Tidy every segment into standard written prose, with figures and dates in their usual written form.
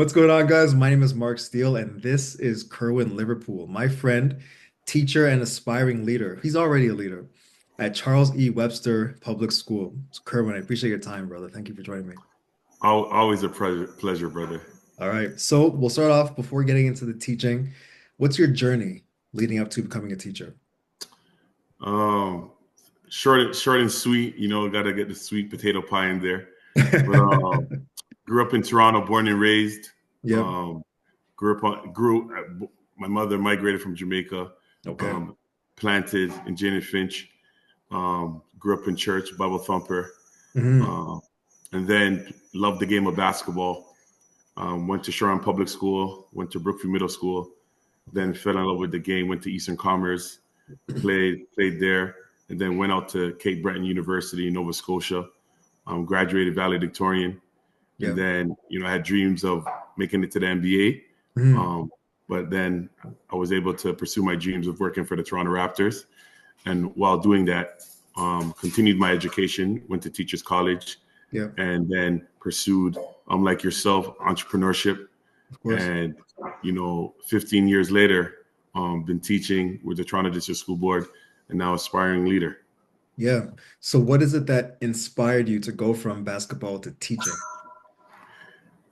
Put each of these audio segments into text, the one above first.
What's going on, guys? My name is Mark Steele, and this is Kerwin Liverpool, my friend, teacher, and aspiring leader. He's already a leader at Charles E. Webster Public School. So, Kerwin, I appreciate your time, brother. Thank you for joining me. Always a pleasure, brother. All right, so we'll start off before getting into the teaching. What's your journey leading up to becoming a teacher? Um, short and sweet. Got to get the sweet potato pie in there. But grew up in Toronto, born and raised. Yep. Um, grew. My mother migrated from Jamaica. Okay. Um, Planted in Jane Finch. Grew up in church, Bible thumper, Hmm. um, and then loved the game of basketball. Went to Sharon Public School. Went to Brookview Middle School. Then fell in love with the game. Went to Eastern Commerce. Played there, and then went out to Cape Breton University in Nova Scotia. Graduated valedictorian, and Yeah. then I had dreams of making it to the NBA. Hmm. But then I was able to pursue my dreams of working for the Toronto Raptors, and while doing that, continued my education. Went to Teachers College, Yeah. and then pursued, like yourself, entrepreneurship. Of course. And 15 years later, been teaching with the Toronto District School Board, and now aspiring leader. Yeah. So, what is it that inspired you to go from basketball to teaching?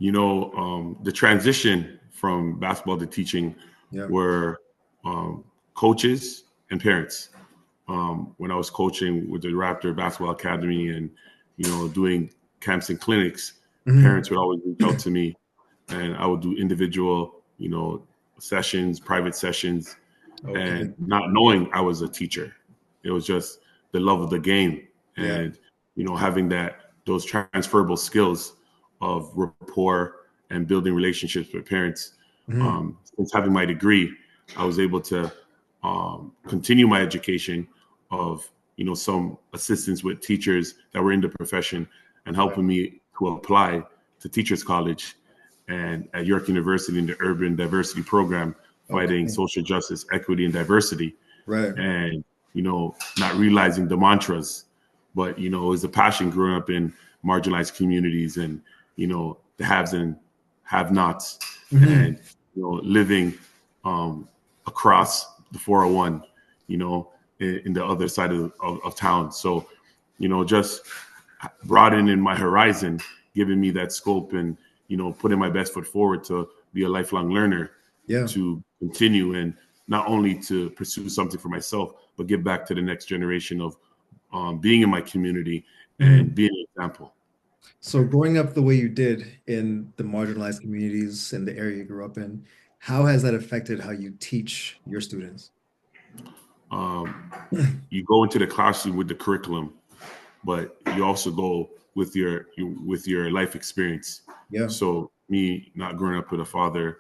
The transition from basketball to teaching Yeah. were coaches and parents. When I was coaching with the Raptor Basketball Academy and doing camps and clinics, Hmm. parents would always reach out to me, and I would do individual sessions, private sessions, Okay. and not knowing I was a teacher. It was just the love of the game, Yeah. and having those transferable skills of rapport and building relationships with parents. Hmm. Since having my degree, I was able to continue my education of some assistance with teachers that were in the profession and Right. helping me to apply to Teachers College and at York University in the Urban Diversity Program, fighting Okay. social justice, equity, and diversity. Right. And not realizing the mantras, but it was a passion growing up in marginalized communities and the haves and have-nots, Hmm. and living across the 401, in the other side of town. So just broadening my horizon, giving me that scope, and putting my best foot forward to be a lifelong learner, Yeah. to continue and not only to pursue something for myself, but give back to the next generation of being in my community and Hmm. being an example. So, growing up the way you did in the marginalized communities in the area you grew up in, how has that affected how you teach your students? Um, you go into the classroom with the curriculum, but you also go with your life experience. Yeah. So me not growing up with a father,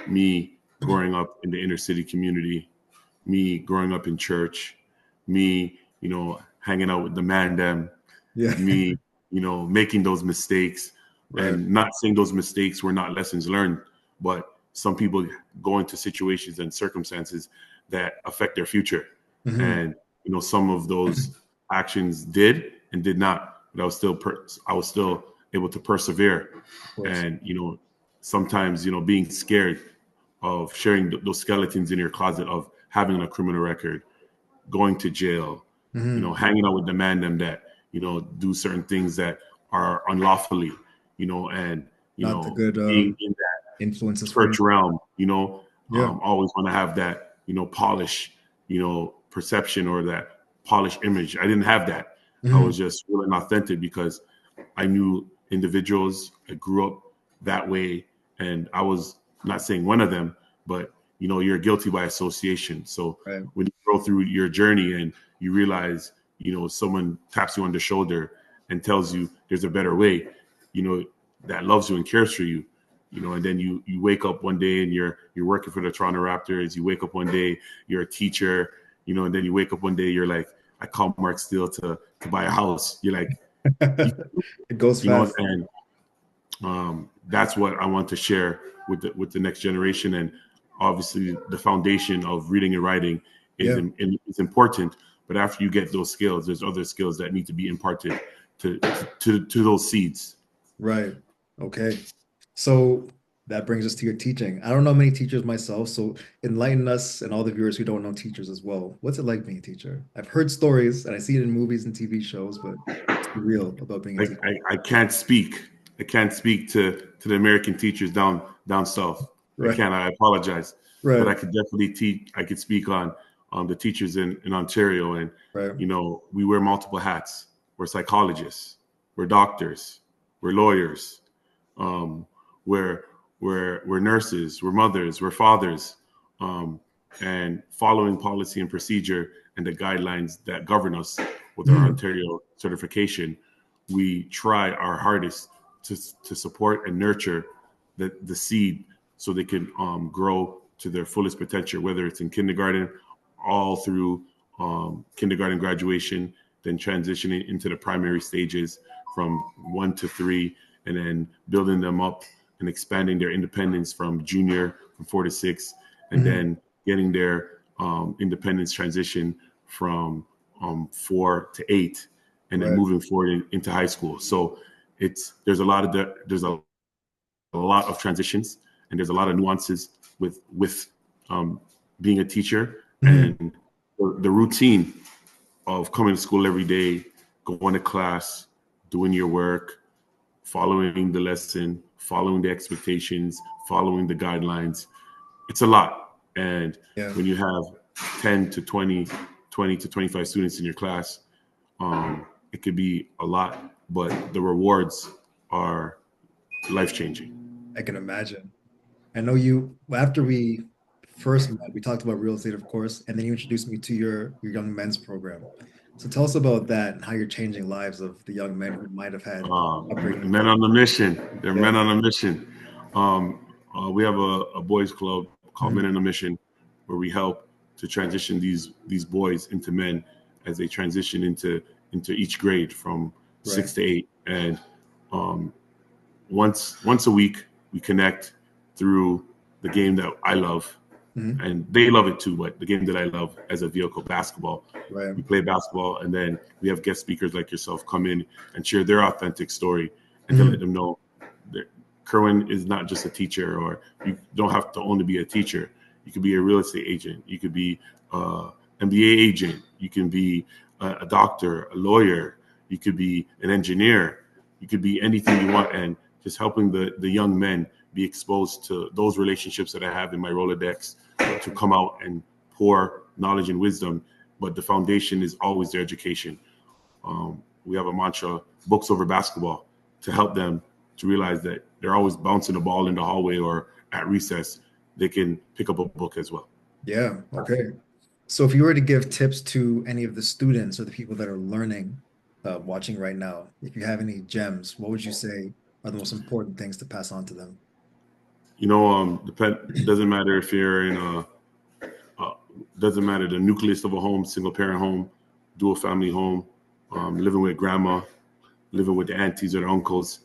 me growing up in the inner city community, me growing up in church, me hanging out with the man them, Yeah. me making those mistakes, Right. and not saying those mistakes were not lessons learned, but some people go into situations and circumstances that affect their future, Hmm. and some of those actions did and did not, but I was still able to persevere. Of course. And sometimes being scared of sharing those skeletons in your closet of having a criminal record, going to jail, Hmm. hanging out with the man them that do certain things that are unlawfully, and Not the good being in that influences for you. church realm, Yeah. always want to have that polish, perception, or that polished image. I didn't have that. I Hmm. was just real and authentic because I knew individuals. I grew up that way, and I was not saying one of them, but you're guilty by association. So Right. when you go through your journey and you realize, someone taps you on the shoulder and tells you there's a better way, that loves you and cares for you, and then you wake up one day and you're working for the Toronto Raptors. You wake up one day, you're a teacher, and then you wake up one day, you're like, I called Mark Steele to buy a house. You're like, It goes fast. and that's what I want to share with the next generation. And obviously, the foundation of reading and writing Yeah. is important. But after you get those skills, there's other skills that need to be imparted to those seeds. Right. Okay. So that brings us to your teaching. I don't know many teachers myself, so enlighten us and all the viewers who don't know teachers as well. What's it like being a teacher? I've heard stories and I see it in movies and TV shows, but what's real about being a teacher? I can't speak. I can't speak to the American teachers down south. I Right, can't. I apologize, but right, I could definitely teach. I could speak on the teachers in Ontario, and right. we wear multiple hats. We're psychologists, we're doctors, we're lawyers, um, we're we're nurses, we're mothers, we're fathers, um, and following policy and procedure and the guidelines that govern us with our Mhm. Ontario certification, we try our hardest to support and nurture the seed so they can grow to their fullest potential, whether it's in kindergarten, all through kindergarten graduation, then transitioning into the primary stages from 1 to 3, and then building them up and expanding their independence from junior, from 4 to 6, and Mhm. then getting their independence transition from 4 to 8, and then Right. moving forward into high school. So there's a lot of a lot of transitions, and there's a lot of nuances with um, being a teacher, Mhm. and the routine of coming to school every day, going to class, doing your work, following the lesson, following the expectations, following the guidelines. It's a lot. And Yeah. when you have 10 to 20, 20 to 25 students in your class, it could be a lot, but the rewards are life changing. I can imagine. I know you, after we first met, we talked about real estate, of course, and then you introduced me to your young men's program. So tell us about that and how you're changing lives of the young men who might have had upbringing. Men on a mission. They're Yeah. men on a mission. We have a boys club called Men Mhm. on a Mission, where we help to transition these boys into men as they transition into each grade from Right. 6 to 8. And um, once a week we connect through the game that I love, Mhm. and they love it too. But the game that I love as a vehicle, basketball, Right. we play basketball, and then we have guest speakers like yourself come in and share their authentic story, and to let Mhm. them know that Kerwin is not just a teacher, or you don't have to only be a teacher. You could be a real estate agent. You could be an MBA agent. You can be a doctor, a lawyer. You could be an engineer. You could be anything you want, and just helping the young men be exposed to those relationships that I have in my Rolodex to come out and pour knowledge and wisdom. But the foundation is always their education. We have a mantra, books over basketball, to help them to realize that they're always bouncing the ball in the hallway or at recess. They can pick up a book as well. Yeah. Okay. So if you were to give tips to any of the students or the people that are learning, watching right now, if you have any gems, what would you say are the most important things to pass on to them? Doesn't matter if you're in uh, doesn't matter the nucleus of a home, single parent home, dual family home, living with grandma, living with the aunties or the uncles.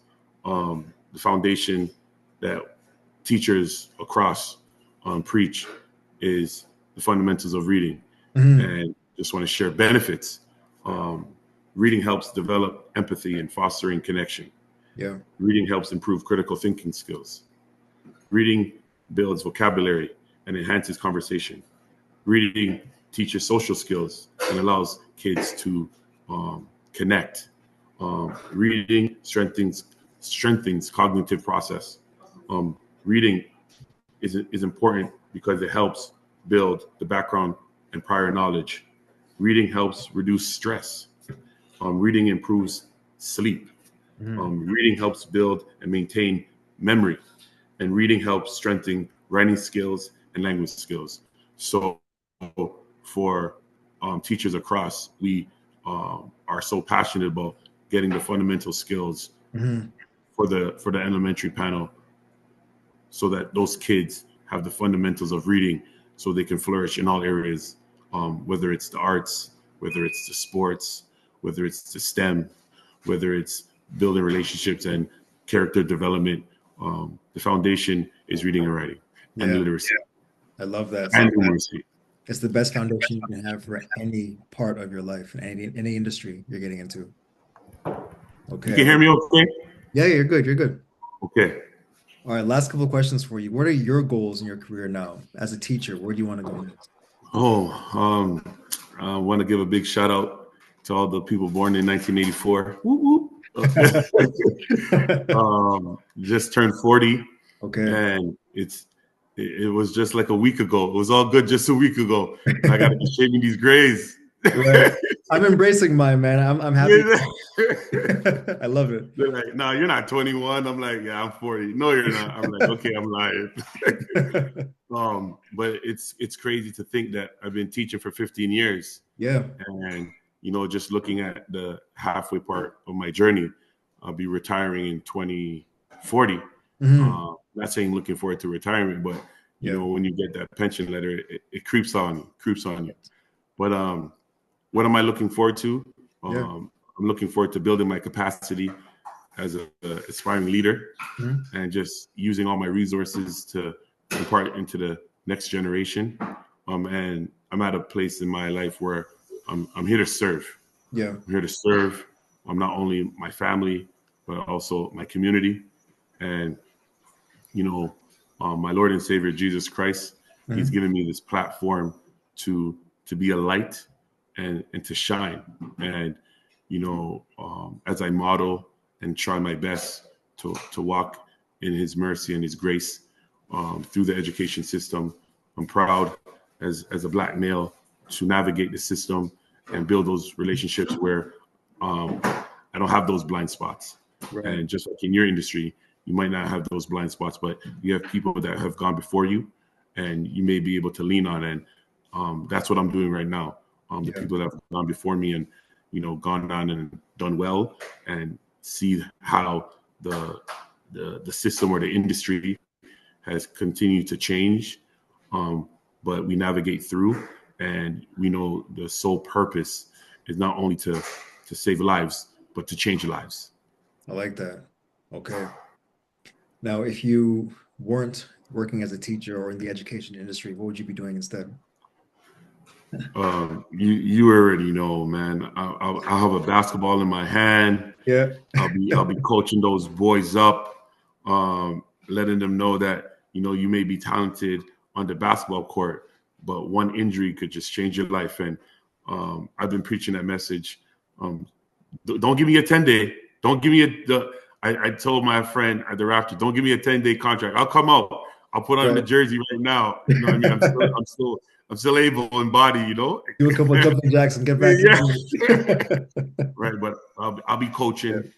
The foundation that teachers across preach is the fundamentals of reading, Mhm. and just want to share benefits. Um, Reading helps develop empathy and fostering connection. Yeah. Reading helps improve critical thinking skills. Reading builds vocabulary and enhances conversation. Reading teaches social skills and allows kids to connect. Reading strengthens cognitive process. Reading is important because it helps build the background and prior knowledge. Reading helps reduce stress. Reading improves sleep. Mhm. Reading helps build and maintain memory, and reading helps strengthen writing skills and language skills. So, for teachers across, we are so passionate about getting the fundamental skills Mhm. for the elementary panel, so that those kids have the fundamentals of reading, so they can flourish in all areas, whether it's the arts, whether it's the sports, whether it's the STEM, whether it's building relationships and character development. The foundation is reading and writing and Yeah. literacy I love that. and numeracy. It's the best foundation you can have for any part of your life and any industry you're getting into. You Okay. can hear me okay? Yeah, you're good. You're good. Okay. All right, last couple of questions for you. What are your goals in your career now as a teacher? Where do you want to go next? Oh, I want to give a big shout out to all the people born in 1984. Whoop, whoop. Just turned 40, Okay. and it was just like a week ago. It was all good just a week ago, and I got to be shaving these grays. Right. I'm embracing mine, man. I'm happy. Yeah. I love it. They're like, "No, you're not 21." I'm like, "Yeah, I'm 40." No, you're not. I'm like, "Okay, I'm lying." But it's crazy to think that I've been teaching for 15 years, Yeah. and just looking at the halfway part of my journey, I'll be retiring in 2040. Hmm. Not saying looking forward to retirement, but Yeah. when you get that pension letter, it creeps on you. But what am I looking forward to? Yeah. I'm looking forward to building my capacity as a aspiring leader, Mhm. and just using all my resources to impart into the next generation. And I'm at a place in my life where I'm here to serve. Yeah. I'm here to serve. I'm not only my family, but also my community. And my Lord and Savior Jesus Christ, He's Mhm. given me this platform to be a light and to shine. And as I model and try my best to walk in His mercy and His grace through the education system, I'm proud as a Black male to navigate the system and build those relationships where I don't have those blind spots. Right. And just like in your industry, you might not have those blind spots, but you have people that have gone before you, and you may be able to lean on. And that's what I'm doing right now. The Yeah. people that have gone before me and gone on and done well, and see how the system or the industry has continued to change, but we navigate through, and we know the sole purpose is not only to save lives, but to change lives. I like that. Okay. Now, if you weren't working as a teacher or in the education industry, what would you be doing instead? You already know, man. I'll have a basketball in my hand. Yeah. I'll be coaching those boys up, letting them know that you may be talented on the basketball court, but one injury could just change your life. And I've been preaching that message. Um, don't give me a 10-day. Don't give me I told my friend at the Raptors, don't give me a 10-day contract. I'll come out. I'll put on the Right. jersey right now. You know what I mean? I'm still able in body. Do a couple of jumping jacks and get back to Yeah. the Right, but I'll be Yeah. coaching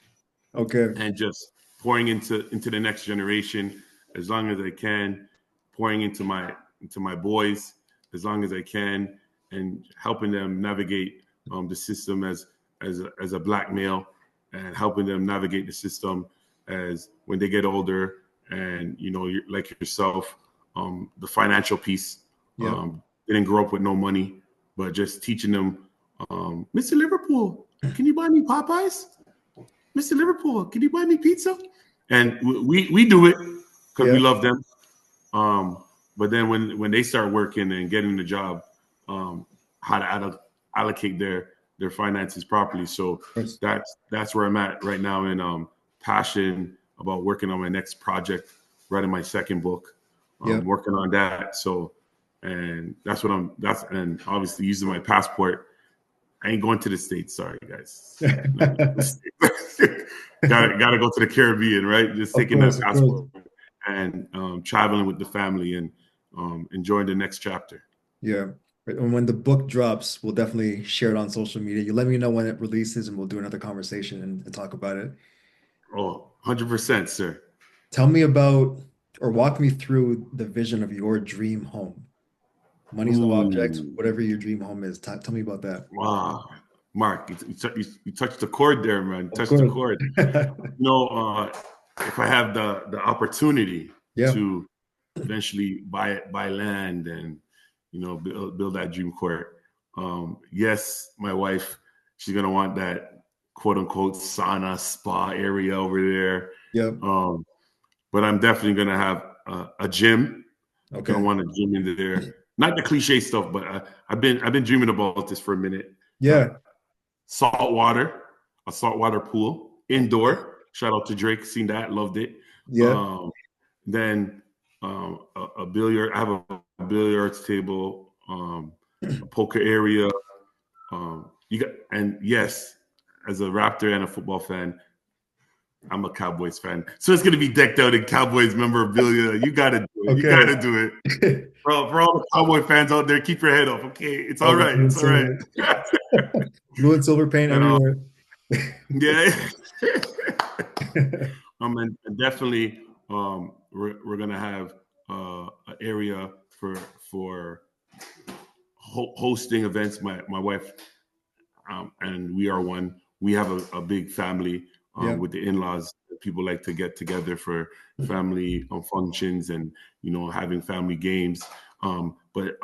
Okay. and just pouring into the next generation as long as I can, pouring into my boys as long as I can, and helping them navigate the system as a Black male, and helping them navigate the system as when they get older, and you're like yourself, the financial piece. Yep. Didn't grow up with no money, but just teaching them, Mr. Liverpool, can you buy me Popeyes? Mr. Liverpool, can you buy me pizza? And we do it because we Yep. love them. But then when they start working and getting the job, how to allocate their finances properly. So Yes. that's where I'm at right now, in passion about working on my next project, writing my second book, Yep. working on that. So, and and obviously using my passport. I ain't going to the States. Sorry, guys. Gotta go to the Caribbean, right? Just Of taking that course, of course. passport and traveling with the family, and enjoying the next chapter. Yeah. Right. And when the book drops, we'll definitely share it on social media. You let me know when it releases and we'll do another conversation and talk about it. Oh, 100%, sir. Tell me about or walk me through the vision of your dream home. Money's no object, Ooh, whatever your dream home is. Tell me about that. wow. Mark, you touched the chord there, man. You Of touched the course. chord. If I have the opportunity Yeah. to eventually buy land and build that dream court. Yes, my wife, she's gonna want that quote unquote sauna spa area over there. Yep. Um, but I'm definitely gonna have a gym. Gonna Okay. want a gym in there. Not the cliche stuff, but I've been dreaming about this for a minute. Uh, Yeah. Salt water, a saltwater pool, Okay. indoor. Shout out to Drake, seen that, loved it. Yeah. Um, then a billiard. I have a billiards table, a poker area. You got, and yes, as a Raptor and a football fan, I'm a Cowboys fan, so it's gonna be decked out in Cowboys memorabilia. You gotta do it. You Okay. gotta do it. For all the Cowboy fans out there, keep your head up. Okay, it's All all the right. blue and It's all right. silver, blue and silver paint And everywhere. yeah, and definitely, we're gonna have an area for hosting events. My wife, and we are one. We have a big family Yeah. with the in-laws. People like to get together for family functions and having family games. But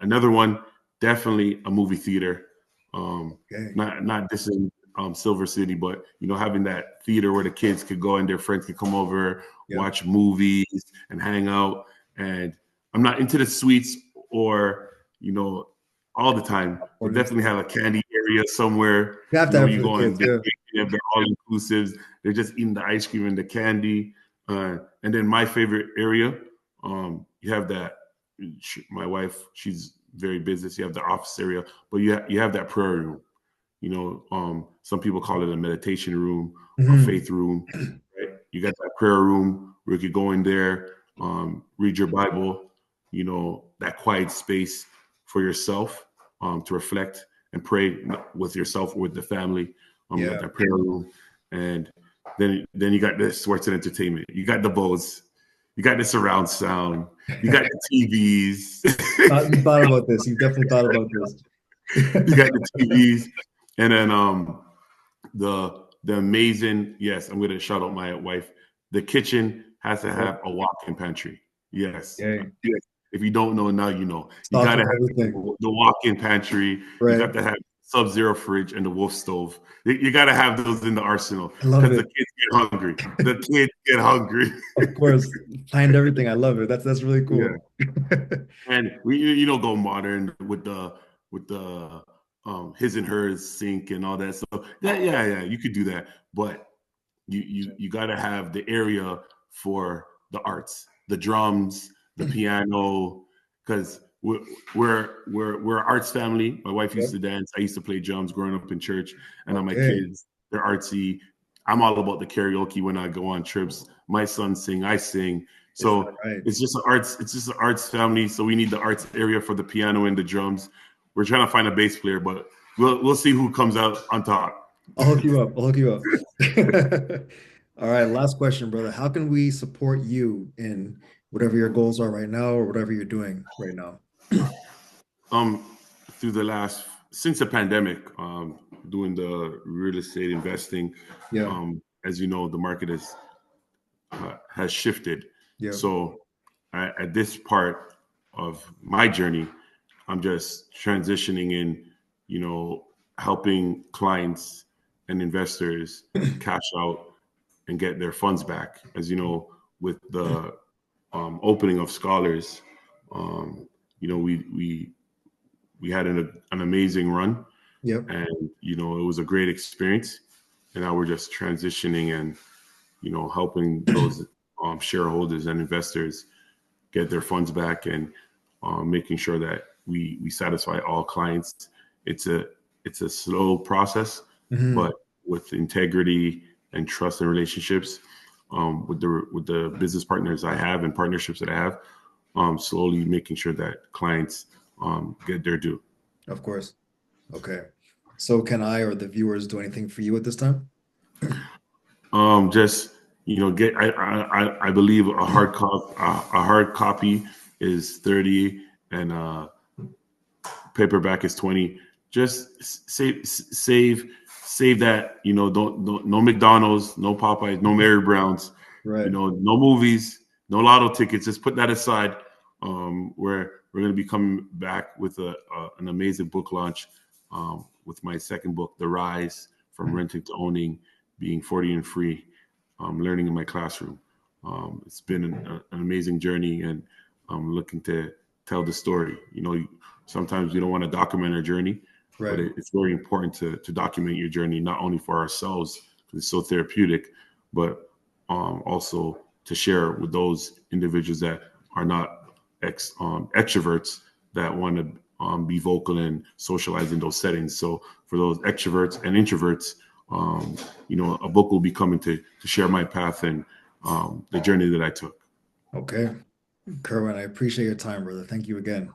another one, definitely a movie theater. Okay. Not this in Silver City, but having that theater where the kids could go and their friends could come over, Yep. watch movies and hang out. And I'm not into the suites or all the time, Or but me definitely too. have a candy area somewhere. You have to Where have you for the go and kids. get Yeah. they're all inclusives. They're just eating the ice cream and the candy. And then my favorite area, you have that. My wife, she's very business. You have the office area, but you have that prayer room. Some people call it a meditation room, a Mhm. faith room. Right? You got that prayer room where you could go in there, read your Bible. That quiet space for yourself to reflect and pray with yourself or with the family. You got Yeah. that prayer room, and then you got the sports and entertainment. You got the Bose, you got the surround sound, you got the TVs, You thought about this. You definitely thought about this. you got the TVs, and then the amazing. Yes, I'm gonna shout out my wife. The kitchen has to Yep. have a walk-in pantry. Yes, Okay. yes. If you don't know now, you know. You Stock got of to have everything. the walk-in pantry. You Right. got to have Sub-Zero fridge and the Wolf stove. You got to have those in the arsenal I love because the it. kids get hungry. The kids get hungry. Of course. Planned everything. I love it. That's really Yeah, cool. and we go modern with the his and hers sink and all that. So yeah, you could do that, but you got to have the area for the arts, the drums, the piano, because we're an arts family. My wife used Yep. to dance. I used to play drums growing up in church, and now my Okay. kids, they're artsy. I'm all about the karaoke when I go on trips. My sons sing, I sing. Is that So right? it's just an arts family. So we need the arts area for the piano and the drums. We're trying to find a bass player, but we'll see who comes out on top. I'll hook you up. I'll hook you up. All right, last question, brother. How can we support you in whatever your goals are right now or whatever you're doing right now? Um, through the last since the pandemic, doing the real estate investing, Yeah. as you know, the market has shifted. Yeah. So at this part of my journey, I'm just transitioning in, helping clients and investors cash out and get their funds back. As you know, with the opening of Scholars, we had an amazing run, Yep. and it was a great experience. And now we're just transitioning and helping those shareholders and investors get their funds back and making sure that we satisfy all clients. It's a slow process, Hmm. but with integrity and trust and relationships with the business partners I have and partnerships that I have, slowly making sure that clients get their due. Of course. Okay. So can I or the viewers do anything for you at this time? Just get I believe a hard copy is 30 and paperback is 20. Just save that. Don't no McDonald's, no Popeyes, no Mary Brown's. Right. No movies, no lotto tickets. Just put that aside. Where we're going to be coming back with an amazing book launch with my second book, The Rise from Renting to Owning, being 40 and free, learning in my classroom. It's been an amazing journey, and I'm looking to tell the story. Sometimes we don't want to document our journey, but Right. it's very important to document your journey, not only for ourselves, because it's so therapeutic, but also to share with those individuals that are not extroverts that want to be vocal and socialize in those settings. So for those extroverts and introverts, a book will be coming to share my path and the journey that I took. Okay. Kerwin, I appreciate your time, brother. Thank you again.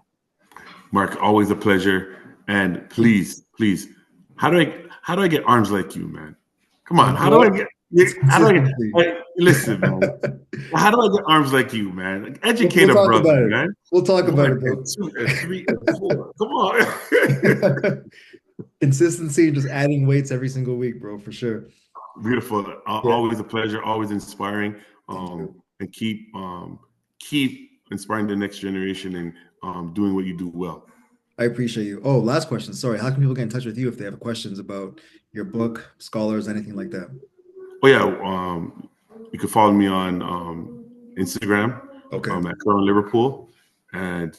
Mark, always a pleasure. And please, please, how do I get arms like you, man? Come You on, know what? It's how do I consistency. listen, man? How do I get arms like you, man? Like, educate We'll a talk brother, about it. man. We'll talk about One it, and though. two and three and four. Come on. Consistency and just adding weights every single week, bro, for sure. Beautiful. Yeah. Always a pleasure. Always inspiring. Thank you. And keep inspiring the next generation and doing what you do well. I appreciate you. Oh, last question. Sorry. How can people get in touch with you if they have questions about your book, scholars, anything like that? Oh yeah. You can follow me on Instagram Okay. at Kerwin Liverpool, and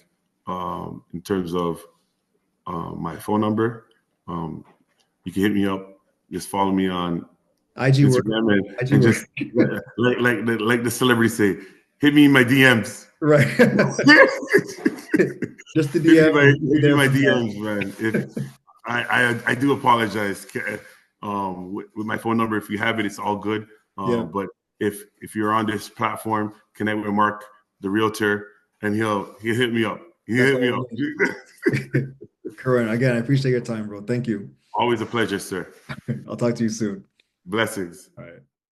in terms of my phone number, you can hit me up. Just follow me on IG work. Instagram IG and work. just like the celebrities say, hit me in my DMs. Right. Just the Hit DM. me in There my for now. DMs, man. I do apologize with my phone number. If you have it, it's all good. Yeah. But if you're on this platform, connect with Mark, the realtor, and he'll hit me up. He'll That's hit me all up. I need. Correct. Again, I appreciate your time, bro. Thank you. Always a pleasure, sir. I'll talk to you soon. Blessings. All right.